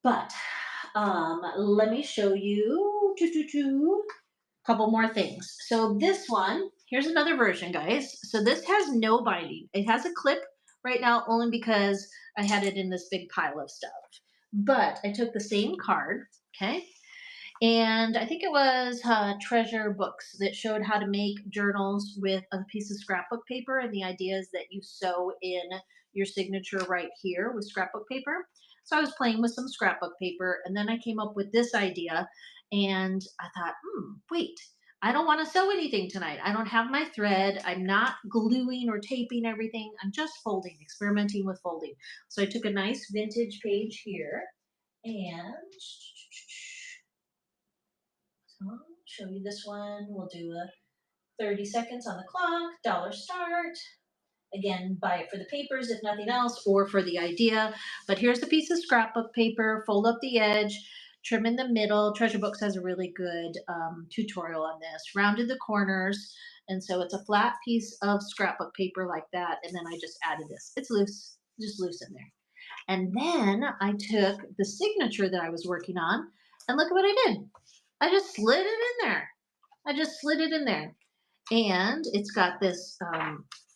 Speaker 1: But let me show you a couple more things. So this one, here's another version, guys. So this has no binding. It has a clip right now only because I had it in this big pile of stuff. But I took the same card, okay? And I think it was Treasure Books that showed how to make journals with a piece of scrapbook paper. And the idea is that you sew in your signature right here with scrapbook paper. So I was playing with some scrapbook paper, and then I came up with this idea. And I thought, wait, I don't want to sew anything tonight. I don't have my thread. I'm not gluing or taping everything. I'm just folding, experimenting with folding. So I took a nice vintage page here and I'll show you this one. We'll do a 30 seconds on the clock, dollar start. Again, buy it for the papers, if nothing else, or for the idea. But here's the piece of scrapbook paper. Fold up the edge, trim in the middle. Treasure Books has a really good tutorial on this. Rounded the corners. And so it's a flat piece of scrapbook paper like that. And then I just added this. It's loose, just loose in there. And then I took the signature that I was working on, and look at what I did. I just slid it in there. I just slid it in there. And it's got this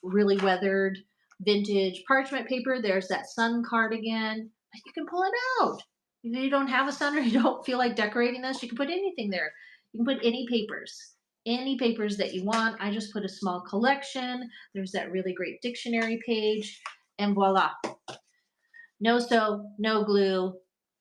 Speaker 1: really weathered vintage parchment paper. There's that sun card again. You can pull it out. If you don't have a sun or you don't feel like decorating this, you can put anything there. You can put any papers that you want. I just put a small collection. There's that really great dictionary page, and voila. No sew, no glue,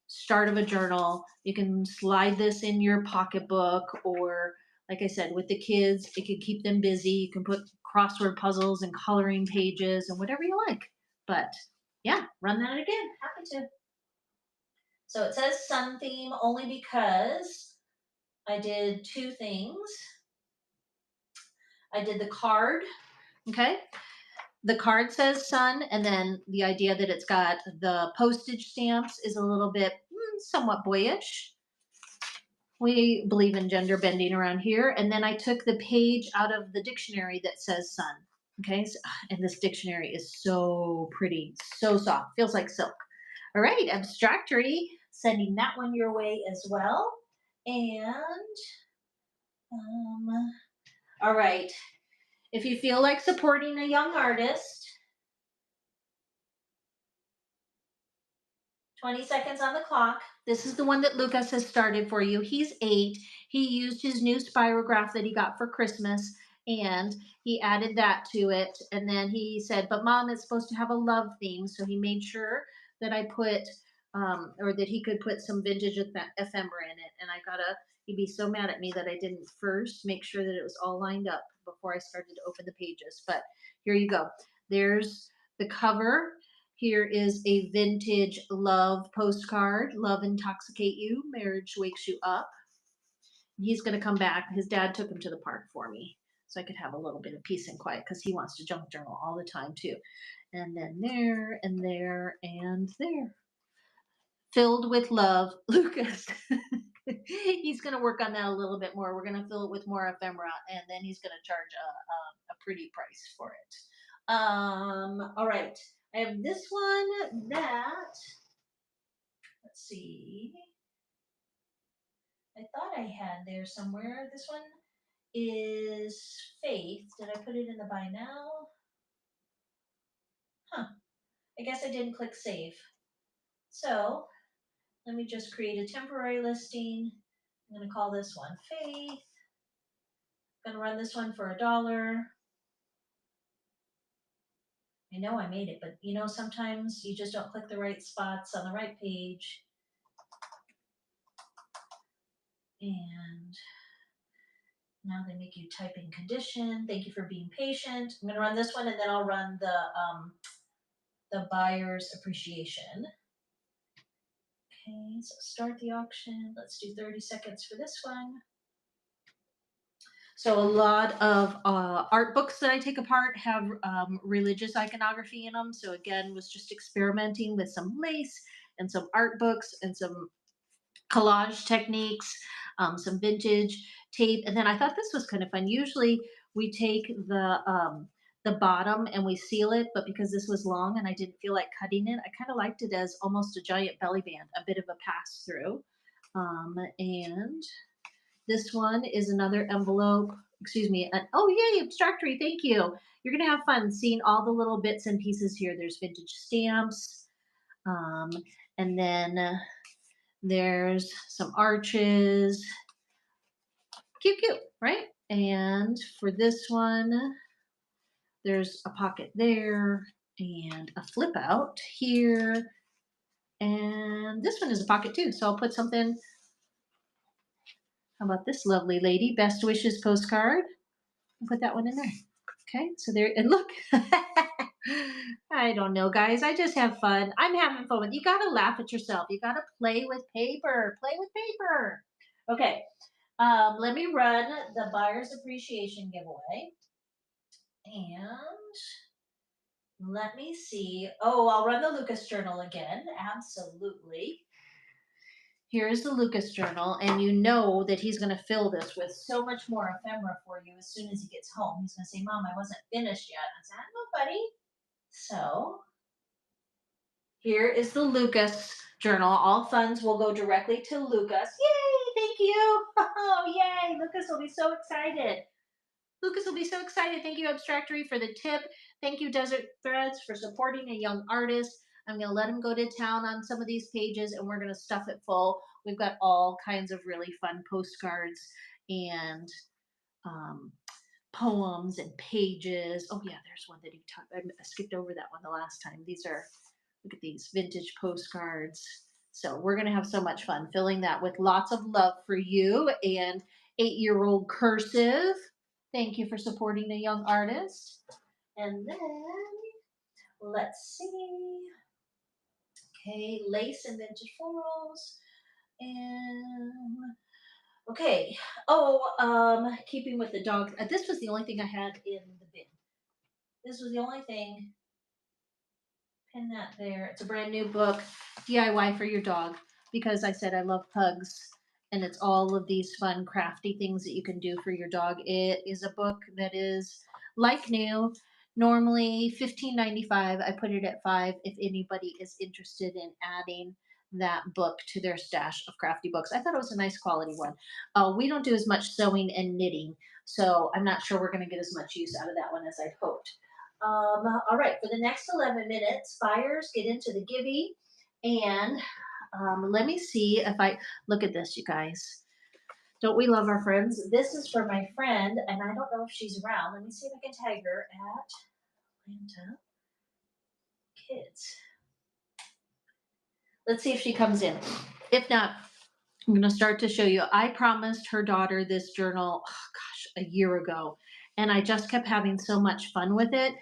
Speaker 1: start of a journal. You can slide this in your pocketbook, or like I said, with the kids, it can keep them busy. You can put crossword puzzles and coloring pages and whatever you like. But yeah, run that again. Happy to. So it says sun theme only because I did 2 things. I did the card, okay? The card says sun, and then the idea that it's got the postage stamps is a little bit somewhat boyish. We believe in gender bending around here. And then I took the page out of the dictionary that says sun. Okay, and this dictionary is so pretty, so soft, feels like silk. All right, Abstractory, sending that one your way as well. And all right, if you feel like supporting a young artist, 20 seconds on the clock. This is the one that Lucas has started for you. He's 8. He used his new spirograph that he got for Christmas, and he added that to it. And then he said, but Mom, it's supposed to have a love theme. So he made sure that I put, or that he could put some vintage ephemera in it. And he'd be so mad at me that I didn't first make sure that it was all lined up before I started to open the pages. But here you go. There's the cover. Here is a vintage love postcard. Love intoxicate you. Marriage wakes you up. He's going to come back. His dad took him to the park for me so I could have a little bit of peace and quiet because he wants to junk journal all the time too. And then there and there and there. Filled with love, Lucas. He's going to work on that a little bit more. We're going to fill it with more ephemera, and then he's going to charge a pretty price for it. All right. I have this one that, let's see, I thought I had there somewhere. This one is Faith. Did I put it in the buy now? Huh. I guess I didn't click save. So let me just create a temporary listing. I'm going to call this one Faith. I'm going to run this one for $1. I know I made it, but sometimes you just don't click the right spots on the right page. And now they make you type in condition. Thank you for being patient. I'm going to run this one, and then I'll run the buyer's appreciation. Okay, so start the auction. Let's do 30 seconds for this one. So a lot of art books that I take apart have religious iconography in them. So again, was just experimenting with some lace and some art books and some collage techniques, some vintage tape. And then I thought this was kind of fun. Usually we take the bottom and we seal it, but because this was long and I didn't feel like cutting it, I kind of liked it as almost a giant belly band, a bit of a pass through. And this one is another envelope. Excuse me. Oh, yay, abstractory. Thank you. You're going to have fun seeing all the little bits and pieces here. There's vintage stamps. Um, and then there's some arches. Cute, cute, right? And for this one, there's a pocket there and a flip out here. And this one is a pocket too. So I'll put something. How about this lovely lady? Best wishes postcard. I'll put that one in there. Okay, so there, and look. I don't know, guys. I just have fun. I'm having fun with you. Got to laugh at yourself. You got to play with paper. Play with paper. Okay, let me run the buyer's appreciation giveaway. And let me see. Oh, I'll run the Lucas Journal again. Absolutely. Here's the Lucas Journal, and you know that he's going to fill this with so much more ephemera for you as soon as he gets home. He's going to say, Mom, I wasn't finished yet. I said, I know, buddy. So here is the Lucas Journal. All funds will go directly to Lucas. Yay! Thank you. Oh, yay! Lucas will be so excited. Lucas will be so excited. Thank you, Abstractory, for the tip. Thank you, Desert Threads, for supporting a young artist. I'm going to let him go to town on some of these pages, and we're going to stuff it full. We've got all kinds of really fun postcards and poems and pages. Oh, yeah, there's one that he taught. I skipped over that one the last time. These are, look at these vintage postcards. So we're going to have so much fun filling that with lots of love for you and 8-year-old cursive. Thank you for supporting a young artist. And then let's see. Okay, lace and vintage florals. And okay. Oh, keeping with the dog. This was the only thing I had in the bin. This was the only thing. Pin that there. It's a brand new book, DIY for your dog, because I said I love pugs. And it's all of these fun, crafty things that you can do for your dog. It is a book that is like new. Normally $15.95. I put it at $5 if anybody is interested in adding that book to their stash of crafty books. I thought it was a nice quality one. We don't do as much sewing and knitting, so I'm not sure we're going to get as much use out of that one as I'd hoped. All right, for the next 11 minutes, buyers get into the givey, and let me see if I look at this, you guys. Don't we love our friends? This is for my friend, and I don't know if she's around. Let me see if I can tag her at Atlanta Kids. Let's see if she comes in. If not, I'm going to start to show you. I promised her daughter this journal, oh gosh, a year ago, and I just kept having so much fun with it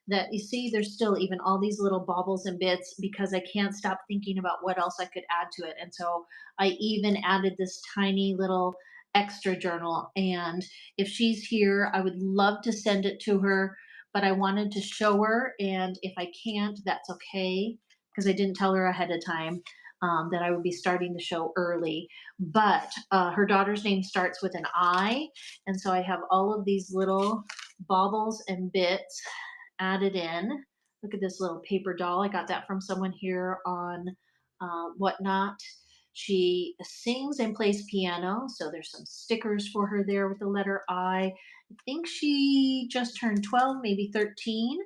Speaker 1: that you see there's still even all these little baubles and bits because I can't stop thinking about what else I could add to it. And so I even added this tiny little extra journal. And if she's here, I would love to send it to her, but I wanted to show her. And if I can't, that's okay because I didn't tell her ahead of time. That I would be starting the show early. But her daughter's name starts with an I. And so I have all of these little baubles and bits added in. Look at this little paper doll. I got that from someone here on Whatnot. She sings and plays piano. So there's some stickers for her there with the letter I. I think she just turned 12, maybe 13.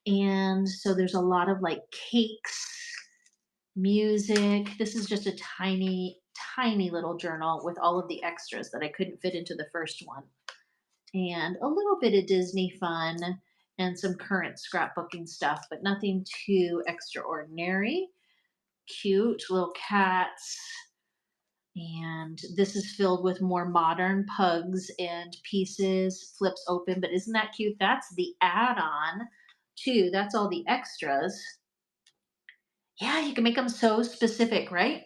Speaker 1: And so there's a lot of like cakes, music. This is just a tiny, tiny little journal with all of the extras that I couldn't fit into the first one. And a little bit of Disney fun and some current scrapbooking stuff, but nothing too extraordinary. Cute little cats. And this is filled with more modern pugs and pieces, flips open. But isn't that cute? That's the add on, too. That's all the extras. Yeah, you can make them so specific, right?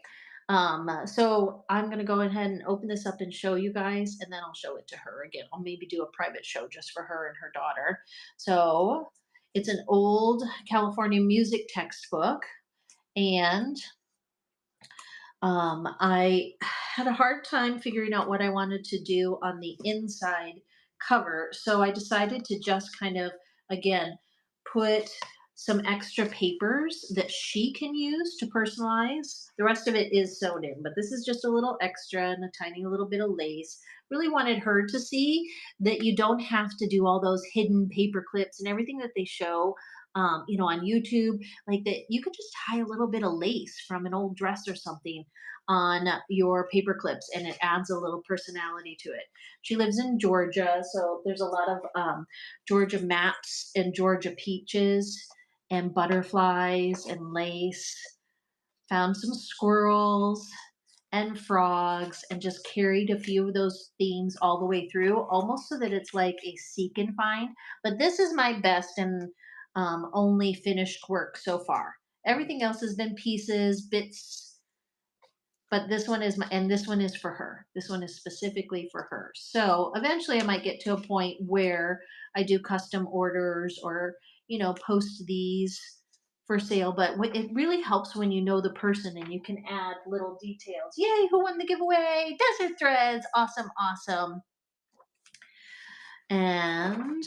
Speaker 1: So I'm going to go ahead and open this up and show you guys, and then I'll show it to her again. I'll maybe do a private show just for her and her daughter. So it's an old California music textbook, and I had a hard time figuring out what I wanted to do on the inside cover. So I decided to just kind of, again, put some extra papers that she can use to personalize. The rest of it is sewed in, but this is just a little extra and a tiny little bit of lace. Really wanted her to see that you don't have to do all those hidden paper clips and everything that they show, on YouTube, like that you could just tie a little bit of lace from an old dress or something on your paper clips and it adds a little personality to it. She lives in Georgia, so there's a lot of Georgia maps and Georgia peaches and butterflies and lace. Found some squirrels and frogs and just carried a few of those themes all the way through, almost so that it's like a seek and find. But this is my best and only finished work so far. Everything else has been pieces, bits, but this one is and this one is for her. This one is specifically for her. So eventually I might get to a point where I do custom orders or, post these for sale. But it really helps when you know the person and you can add little details. Yay, who won the giveaway? Desert Threads. Awesome, awesome. And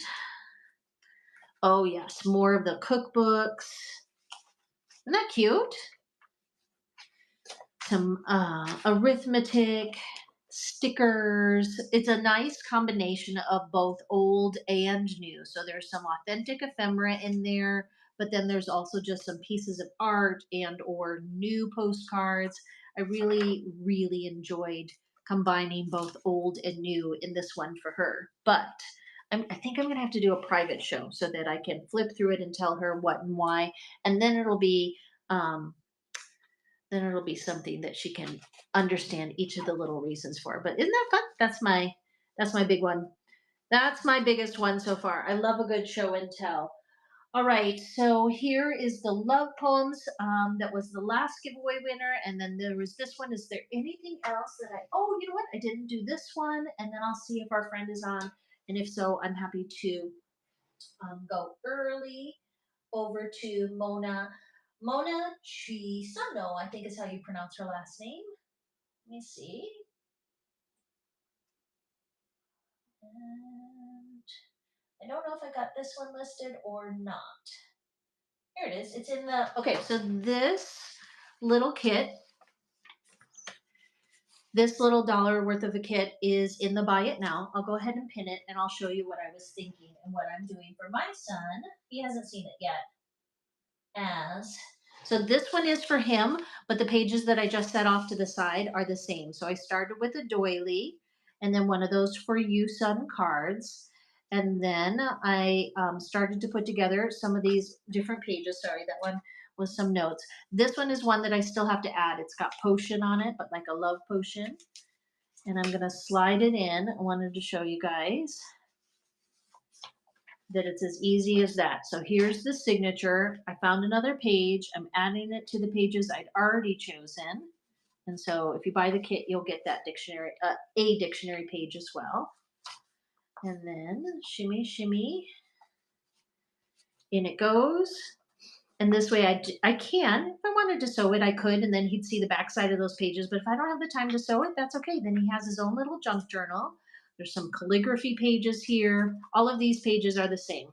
Speaker 1: oh, yes, more of the cookbooks. Isn't that cute? Some arithmetic, stickers. It's a nice combination of both old and new. So there's some authentic ephemera in there, but then there's also just some pieces of art and or new postcards. I really, really enjoyed combining both old and new in this one for her. But I think I'm going to have to do a private show so that I can flip through it and tell her what and why. And um, then it'll be something that she can understand each of the little reasons for. But isn't that fun? That's my big one. That's my biggest one so far. I love a good show and tell. All right, so here is the love poems. That was the last giveaway winner, and then there was this one. Is there anything else that I? Oh, you know what? I didn't do this one, and then I'll see if our friend is on, and if so, I'm happy to go early over to Mona. Mona Chisano, I think is how you pronounce her last name. Let me see. And I don't know if I got this one listed or not. Here it is. It's in the, okay, so little kit, this little dollar worth of a kit is in the buy it now. I'll go ahead and pin it and I'll show you what I was thinking and what I'm doing for my son. He hasn't seen it yet. So this one is for him, but the pages that I just set off to the side are the same. So I started with a doily and then one of those for you son cards. And then I started to put together some of these different pages. Sorry, that one was some notes. This one is one that I still have to add. It's got potion on it, but like a love potion. And I'm going to slide it in. I wanted to show you guys that it's as easy as that. So here's the signature. I found another page. I'm adding it to the pages I'd already chosen. And so if you buy the kit, you'll get that dictionary, a dictionary page as well. And then shimmy, shimmy, in it goes. And this way I can, if I wanted to sew it, I could, and then he'd see the backside of those pages. But if I don't have the time to sew it, that's okay. Then he has his own little junk journal. There's some calligraphy pages here. All of these pages are the same.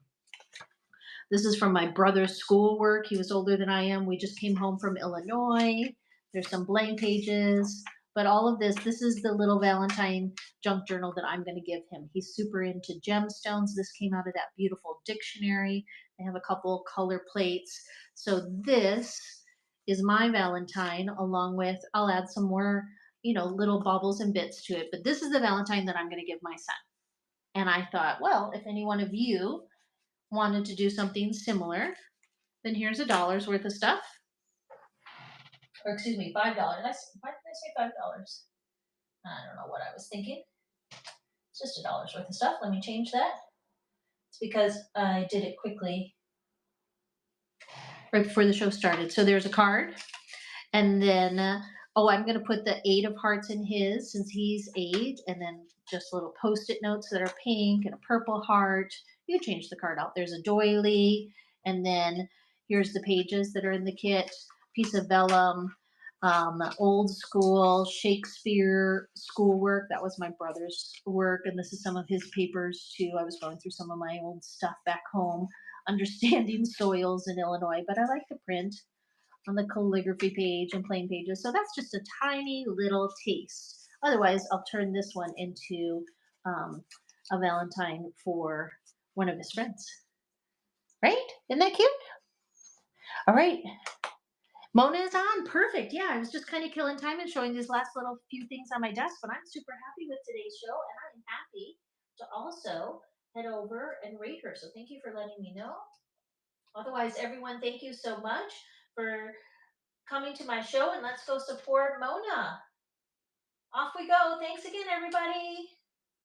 Speaker 1: This is from my brother's schoolwork. He was older than I am. We just came home from Illinois. There's some blank pages. But all of this is the little Valentine junk journal that I'm going to give him. He's super into gemstones. This came out of that beautiful dictionary I have a couple color plates. So this is my Valentine, along with, I'll add some more, little baubles and bits to it. But this is the Valentine that I'm going to give my son. And I thought, well, if any one of you wanted to do something similar, then here's $1 worth of stuff. Or excuse me, $5. Why did I say $5? I don't know what I was thinking. It's just $1 worth of stuff. Let me change that. It's because I did it quickly right before the show started. So there's a card. And then, oh, I'm going to put the 8 of hearts in his since he's 8. And then just little post it notes that are pink and a purple heart. You can change the card out. There's a doily. And then here's the pages that are in the kit, piece of vellum, old school Shakespeare schoolwork. That was my brother's work. And this is some of his papers too. I was going through some of my old stuff back home, understanding soils in Illinois. But I like to print on the calligraphy page and plain pages. So that's just a tiny little taste. Otherwise, I'll turn this one into a Valentine for one of his friends. Right? Isn't that cute? All right. Mona is on. Perfect. Yeah, I was just kind of killing time and showing these last little few things on my desk, but I'm super happy with today's show, and I'm happy to also head over and rate her. So thank you for letting me know. Otherwise, everyone, thank you so much for coming to my show, and let's go support Mona. Off we go. Thanks again, everybody.